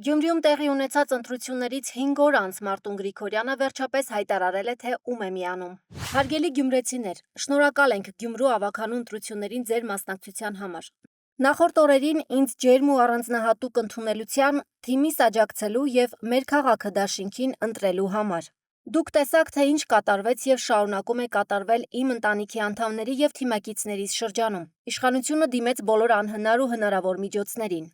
Գյումրիում տեղի ունեցած ընտրություններից 5 օր անց Մարտուն Գրիգորյանը վերջապես հայտարարել է, թե ում է միանում։ Հարգելի գյումրեցիներ, շնորհակալ ենք Գյումրու ավագանու ընտրություններին ձեր մասնակցության համար։ Նախորդ օրերին ինձ ջերմ ու առանձնահատուկ ընդունելության, թիմիս աջակցելու եւ մեր քաղաքը դաշինքին ընտրելու համար։ Դուք տեսաք, թե ինչ կատարվեց եւ շարունակում է կատարվել իմ ընտանիքի անդամների եւ թիմակիցներիս շրջանում։ Իշխանությունը դիմեց բոլոր անհնար ու հնարավոր միջոցներին։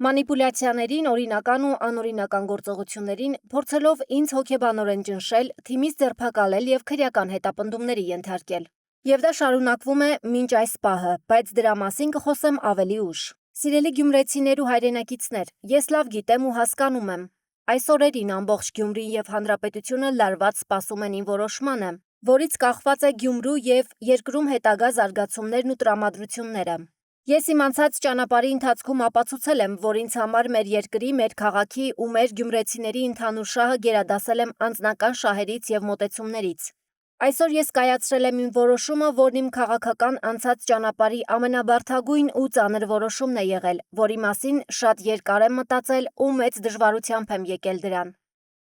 Մանիպուլյացիաներին, օրինական ու անօրինական գործողություններին, փորձելով ինձ հոգեբանորեն ճնշել, թիմից ձերբակալել եւ քրեական հետապնդումների ենթարկել։ Եվ դա շարունակվում է մինչ այս պահը, բայց դրա մասին կխոսեմ ավելի ուշ։ Սիրելի գյումրեցիներ ու հայրենակիցներ, ես լավ գիտեմ ու հասկանում եմ։ Այս օրերին ամբողջ Գյումրին եւ հանրապետությունը լարված սպասում են իմ որոշմանը, որից կախված է Գյումրու եւ երկրում հետագա զարգացումներն ու տրամադրությունները։ Ես իմ անցած ճանապարհի ընթացքում ապացուցել եմ, որ ինձ համար մեր երկրի, մեր քաղաքի ու մեր գյումրեցիների ընդհանուր շահը գերադասել եմ անձնական շահերից եւ մոտեցումներից։ Այսօր ես կայացրել եմ իմ որոշումը, որն իմ քաղաքական անցած ճանապարհի ամենաբարդագույն ու ծանր որոշումն է եղել, որի մասին շատ երկար եմ մտածել ու մեծ դժվարությամբ եմ եկել դրան։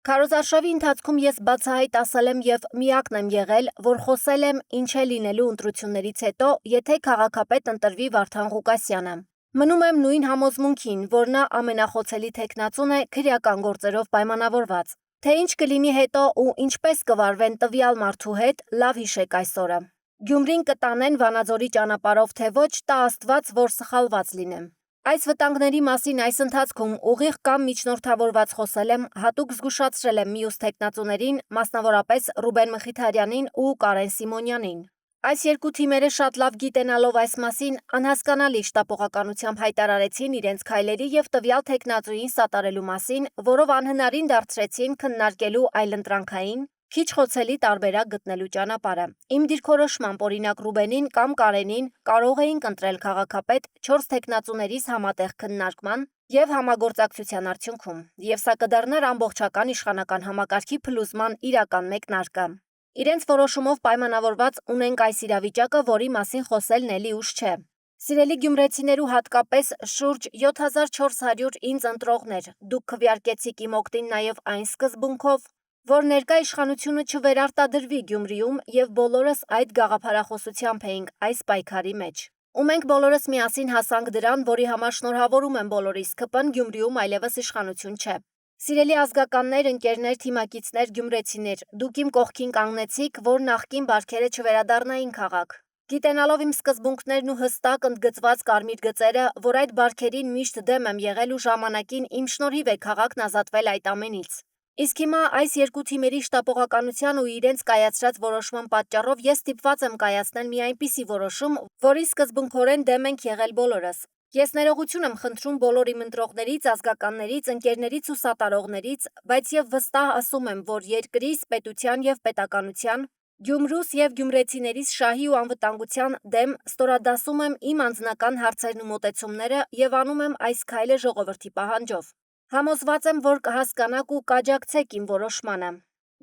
Քարոզարշավի ընթացքում ես բացահայտ ասել եմ եւ միակն եմ եղել, որ խոսել եմ ինչ է լինելու ընտրություններից հետո, եթե քաղաքապետ ընտրվի Վարդան Ղուկասյանը։ Մնում եմ նույն համոզմունքին, որ նա ամենախոցելի թեկնածուն է քրեական գործերով պայմանավորված։ Թե ինչ կլինի հետո ու ինչպես կվարվեն տվյալ մարդու հետ, լավ հիշեք այս օրը։ Գյումրին կտանեն Վանաձորի ճանապարհով թե ոչ, տա Աստված, որ սխալված լինեմ։ Այս վտանգների մասին այս ընթացքում ուղիղ կամ միջնորդավորված խոսել եմ, հատուկ զգուշացրել եմ մյուս թեկնածուներին, մասնավորապես Ռուբեն Մխիթարյանին ու Կարեն Սիմոնյանին։ Այս երկու թիմերը շատ լավ գիտենալով այս մասին, անհասկանալի շտապողականությամբ հայտարարեցին իրենց քայլերի եւ տվյալ թեկնածուին սատարելու մասին, որով անհնարին դարձրեցին քննարկելու այլընտրանքային, քիչ խոցելի տարբերակ գտնելու ճանապարհը։ Իմ դիրքորոշմամբ օրինակ Ռուբենին կամ Կարենին կարող էին ընտրել քաղաքապետ 4 թեկնածուներիս համատեղ քննարկման եւ համագործակցության արդյունքում, եւ սա կդառնար ամբողջական իշխանական համակարգի փլուզման իրական մեկնարկը։ Իրենց որոշումով պայմանավորված ունենք այս իրավիճակը, որի մասին խոսելն էլի ուշ չէ։ Սիրելի գյումրեցիներ ու հատկապես շուրջ 7400 ինձ ընտրողներ, դուք քվեարկեցիք իմ օգտին նաեւ այն սկզբունքով, որ ներկա իշխանությունը չվերարտադրվի Գյումրիում եւ բոլորս այդ գաղափարախոսությամբ էինք այս պայքարի մեջ։ Ու մենք բոլորս միասին հասանք դրան, որի համար շնորհավորում եմ բոլորիս, ԿՊ-ն Գյումրիում այլևս իշխանություն չէ։ Սիրելի ազգականներ, ընկերներ, թիմակիցներ, գյումրեցիներ, դուք իմ կողքին կանգնեցիք, որ նախկին բարքերը չվերադառնային քաղաք։ Գիտենալով իմ սկզբունքներն ու հստակ ընդգծված կարմիր գծերը, որ այդ բարքերին միշտ դեմ եմ եղել ու ժամանակին իմ շնորհիվ է քաղաքն ազատվել այդ ամենից։ Իսկ հիմա այս երկու թիմերի շտապողականության ու իրենց կայացրած որոշման պատճառով ես ստիպված եմ կայացնել մի այնպիսի որոշում, որի սկզբունքորեն դեմ ենք եղել բոլորս։ Ես ներողություն եմ խնդրում բոլոր իմ ընտրողներից, ազգականներից, ընկերներից ու սատարողներից, բայց եւ վստահ ասում եմ, որ երկրիս, պետության եւ պետականության, Գյումրուս եւ գյումրեցիներիս շահի ու անվտանգության դեմ ստորադասում եմ իմ անձնական հարցերն ու մոտեցումները եւ անում եմ այս քայլը ժողովրդի պահանջով։ Համոզված եմ, որ կհասկանաք ու կաջակցեք իմ որոշմանը։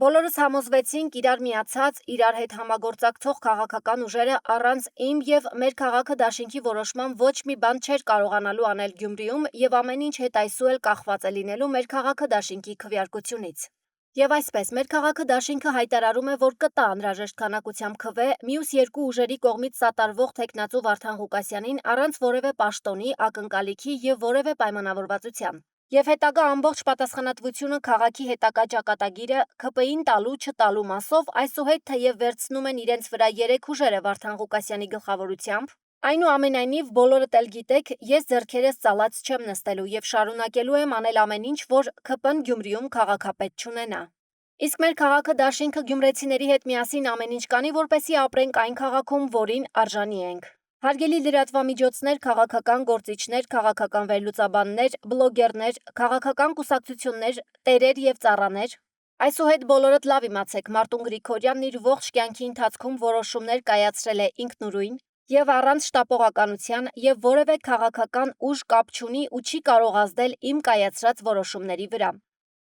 Բոլորս համոզվեցինք իրար միացած, իրար հետ համագործակցող քաղաքական ուժերը առանց իմ եւ մեր քաղաքը դաշինքի որոշման ոչ մի բան չէր կարողանալու անել Գյումրիում եւ ամեն ինչ հետայսու էլ կախված է լինելու մեր քաղաքը դաշինքի քվեարկությունից։ Եվ այսպես, մեր քաղաքը դաշինքը հայտարարում է, որ կտա անհրաժեշտ քանակությամբ քվե մյուս երկու ուժերի կողմից սատարվող թեկնածու Վարդան Ղուկասյանին առանց որևէ պաշտոնի, ակնկալիքի եւ որևէ պայմանավորվածության։ Եվ հետագա ամբողջ պատասխանատվությունը քաղաքի հետագա ճակատագիրը ԿՊ-ին տալու չտալու մասով այսուհետ թեև վերցնում են իրենց վրա 3 ուժերը Վարդան Ղուկասյանի գլխավորությամբ, այնուամենայնիվ բոլորդ էլ գիտեք, ես ձեռքերս ծալած չեմ նստելու եւ շարունակելու եմ անել ամեն ինչ, որ ԿՊ-ն Գյումրիում քաղաքապետ չունենա։ Իսկ մեր քաղաքը դաշինքը գյումրեցիների հետ միասին ամեն ինչ կանի, որպեսզի ապրենք այն քաղաքում, որին արժանի ենք։ Հարգելի լրատվամիջոցներ, քաղաքական գործիչներ, քաղաքական վերլուծաբաններ, բլոգերներ, քաղաքական կուսակցություններ, տերեր եւ ծառաներ, այսուհետ բոլորդ լավ իմացեք, Մարտուն Գրիգորյանն իր ողջ կյանքի ընթացքում որոշումներ կայացրել է ինքնուրույն եւ առանց շտապողականության եւ որևէ քաղաքական ուժ կապ չունի ու չի կարող ազդել իմ կայացրած որոշումների վրա։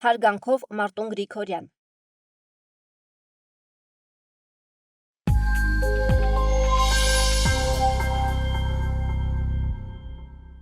Հարգանքով Մարտուն Գրիգորյան։